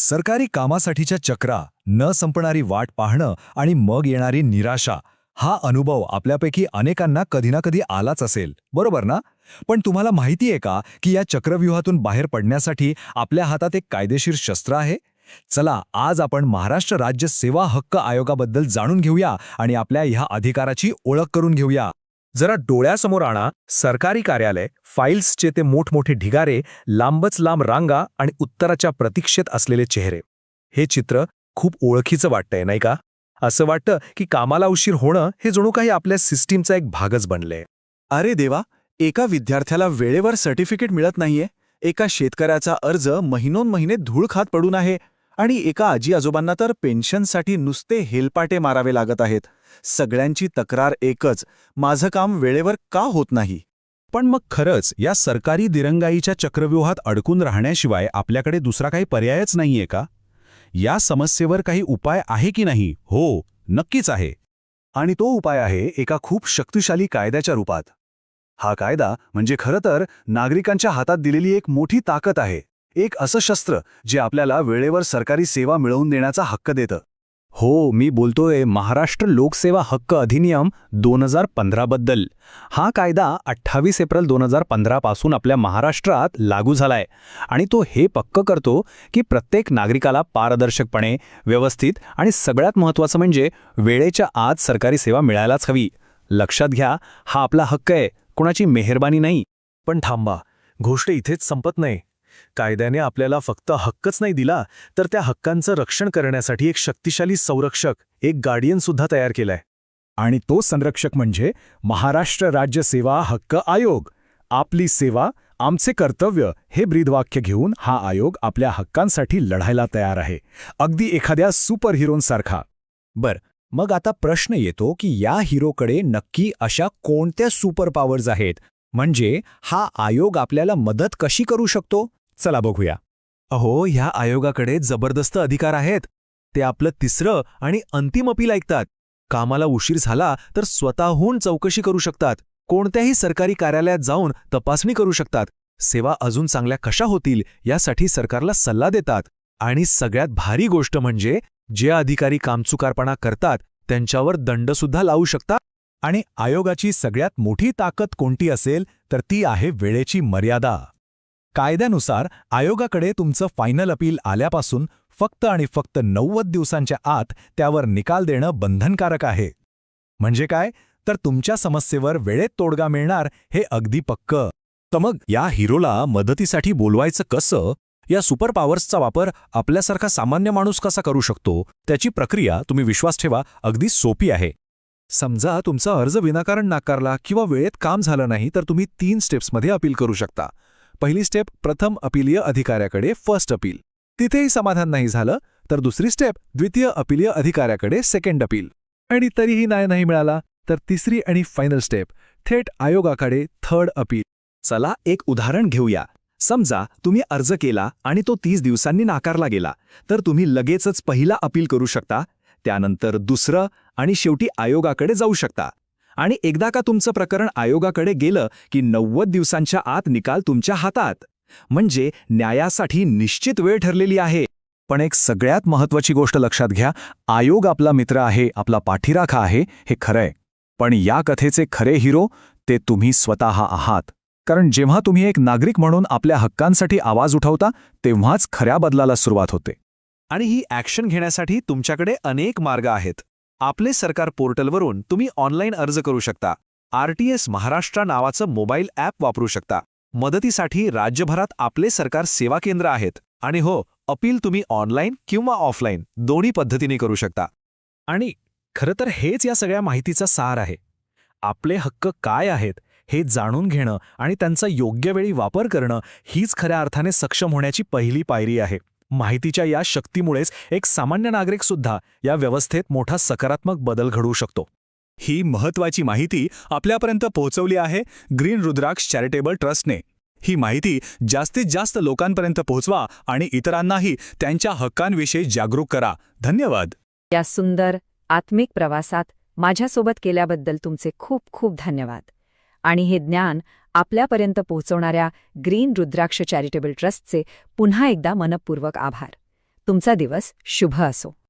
सरकारी कामासाठीच्या चक्रा, न संपणारी वाट पाहणं आणि मग येणारी निराशा, हा अनुभव आपल्यापैकी अनेकांना कधी ना कधी आलाच असेल, बरोबर ना? पण तुम्हाला माहिती आहे का की या चक्रव्यूहातून बाहेर पडण्यासाठी आपल्या हातात एक कायदेशीर शस्त्र आहे? चला, आज आपण महाराष्ट्र राज्य सेवा हक्क आयोगाबद्दल जाणून घेऊया आणि आपल्या ह्या अधिकाराची ओळख करून घेऊया. जरा डोळ्यासमोर आणा सरकारी कार्यालय, फाईल्सचे ते मोठमोठे ढिगारे, लांबच लांब रांगा आणि उत्तराच्या प्रतीक्षेत असलेले चेहरे. हे चित्र खूप ओळखीचं वाटतंय, नाही का? असं वाटतं की कामाला उशीर होणं हे जणू काही आपल्या सिस्टीमचा एक भागच बनलंय. अरे देवा, एका विद्यार्थ्याला वेळेवर सर्टिफिकेट मिळत नाहीये, एका शेतकऱ्याचा अर्ज महिनोन्महिने धूळ खात पडून आहे आणि एका आजी आजोबांना तर पेन्शनसाठी नुसते हेलपाटे मारावे लागत आहेत. सगळ्यांची तक्रार एकच, माझं काम वेळेवर का होत नाही? पण मग खरंच या सरकारी दिरंगाईच्या चक्रव्यूहात अडकून राहण्याशिवाय आपल्याकडे दुसरा काही पर्यायच नाहीये का? या समस्येवर काही उपाय आहे की नाही? हो, नक्कीच आहे. आणि तो उपाय आहे एका खूप शक्तिशाली कायद्याच्या रूपात. हा कायदा म्हणजे खरं तर नागरिकांच्या हातात दिलेली एक मोठी ताकद आहे, एक असं शस्त्र जे आपल्याला वेळेवर सरकारी सेवा मिळवून देण्याचा हक्क देतं. हो, मी बोलतोय महाराष्ट्र लोकसेवा हक्क अधिनियम 2015 बद्दल. हा कायदा 28 एप्रिल 2015 पासून आपल्या महाराष्ट्रात लागू झालाय आणि तो हे पक्क करतो की प्रत्येक नागरिकाला पारदर्शकपणे, व्यवस्थित आणि सगळ्यात महत्त्वाचं म्हणजे वेळेच्या आत सरकारी सेवा मिळायलाच हवी. लक्षात घ्या, हा आपला हक्क आहे, कोणाची मेहरबानी नाही. पण थांबा, गोष्ट इथेच संपत नाही. कायद्याने आपल्याला फक्त हक्कच नाही दिला, तर त्या हक्कांचं रक्षण करण्यासाठी एक शक्तिशाली संरक्षक, एक गार्डियन सुद्धा तयार केलाय. आणि तो संरक्षक म्हणजे महाराष्ट्र राज्य सेवा हक्क आयोग. आपली सेवा, आमचे कर्तव्य हे ब्रीदवाक्य घेऊन हा आयोग आपल्या हक्कांसाठी लढायला तयार आहे, अगदी एखाद्या सुपर हिरोंसारखा. मग आता प्रश्न येतो की या हिरोकडे नक्की अशा कोणत्या सुपर पॉवर्स आहेत? म्हणजे हा आयोग आपल्याला मदत कशी करू शकतो? चला बघूया. अहो, ह्या आयोगाकडे जबरदस्त अधिकार आहेत. ते आपलं तिसरं आणि अंतिम अपील ऐकतात. कामाला उशीर झाला तर स्वतःहून चौकशी करू शकतात. कोणत्याही सरकारी कार्यालयात जाऊन तपासणी करू शकतात. सेवा अजून चांगल्या कशा होतील यासाठी सरकारला सल्ला देतात. आणि सगळ्यात भारी गोष्ट म्हणजे जे अधिकारी कामचुकारपणा करतात त्यांच्यावर दंडसुद्धा लावू शकतात. आणि आयोगाची सगळ्यात मोठी ताकद कोणती असेल तर ती आहे वेळेची मर्यादा. कायद्यानुसार आयोगाकडे तुमचं फायनल अपील आल्यापासून फक्त आणि फक्त 90 दिवसांच्या आत त्यावर निकाल देणं बंधनकारक आहे. म्हणजे काय? तर तुमच्या समस्येवर वेळेत तोडगा मिळणार हे अगदी पक्क. तर मग या हिरोला मदतीसाठी बोलवायचं कसं? या सुपर पॉवर्सचा वापर आपल्यासारखा सामान्य माणूस कसा करू शकतो? त्याची प्रक्रिया, तुम्ही विश्वास ठेवा, अगदी सोपी आहे. समजा तुमचा अर्ज विनाकारण नाकारला किंवा वेळेत काम झालं नाही तर तुम्ही 3 स्टेप्समध्ये अपील करू शकता. पहिली स्टेप, प्रथम अपीलीय अधिकाऱ्याकडे फर्स्ट अपील. तिथेही समाधान नाही झालं तर दुसरी स्टेप, द्वितीय अपीलीय अधिकाऱ्याकडे सेकंड अपील. आणि तरीही न्याय नाही मिळाला तर तिसरी आणि फायनल स्टेप, थेट आयोगाकडे थर्ड अपील. चला एक उदाहरण घेऊया. समजा तुम्ही अर्ज केला आणि तो 30 दिवसांनी नाकारला गेला, तर तुम्ही लगेचच पहिला अपील करू शकता, त्यानंतर दुसरं आणि शेवटी आयोगाकडे जाऊ शकता. आणि एकदा का तुमचं प्रकरण आयोगाकडे गेलं की 90 दिवसांच्या आत निकाल तुमच्या हातात. म्हणजे न्यायासाठी निश्चित वेळ ठरलेली आहे. पण एक सगळ्यात महत्त्वाची गोष्ट लक्षात घ्या, आयोग आपला मित्र आहे, आपला पाठीराखा आहे, हे खरंय. पण या कथेचे खरे हिरो ते तुम्ही स्वतः आहात. कारण जेव्हा तुम्ही एक नागरिक म्हणून आपल्या हक्कांसाठी आवाज उठवता तेव्हाच खऱ्या बदलाला सुरुवात होते. आणि ही ॲक्शन घेण्यासाठी तुमच्याकडे अनेक मार्ग आहेत. आपले सरकार पोर्टलवरून तुम्ही ऑनलाईन अर्ज करू शकता. RTS महाराष्ट्र नावाचं मोबाईल ॲप वापरू शकता. मदतीसाठी राज्यभरात आपले सरकार सेवा केंद्र आहेत. आणि हो, अपील तुम्ही ऑनलाईन किंवा ऑफलाईन दोन्ही पद्धतीने करू शकता. आणि खरं तर हेच या सगळ्या माहितीचा सार आहे. आपले हक्क काय आहेत हे जाणून घेणं आणि त्यांचा योग्य वेळी वापर करणं हीच खऱ्या अर्थाने सक्षम होण्याची पहिली पायरी आहे. माहितीच्या या शक्तीमुळेच एक सामान्य नागरिकसुद्धा या व्यवस्थेत मोठा सकारात्मक बदल घडवू शकतो. ही महत्त्वाची माहिती आपल्यापर्यंत पोहोचवली आहे ग्रीन रुद्राक्ष चॅरिटेबल ट्रस्टने. ही माहिती जास्तीत जास्त लोकांपर्यंत पोहोचवा आणि इतरांनाही त्यांच्या हक्कांविषयी जागरूक करा. धन्यवाद. या सुंदर आत्मिक प्रवासात माझ्यासोबत केल्याबद्दल तुमचे खूप खूप धन्यवाद. आणि हे ज्ञान आपल्यापर्यंत पोहोचवणाऱ्या ग्रीन रुद्राक्ष चॅरिटेबल ट्रस्टचे पुन्हा एकदा मनपूर्वक आभार. तुमचा दिवस शुभ असो.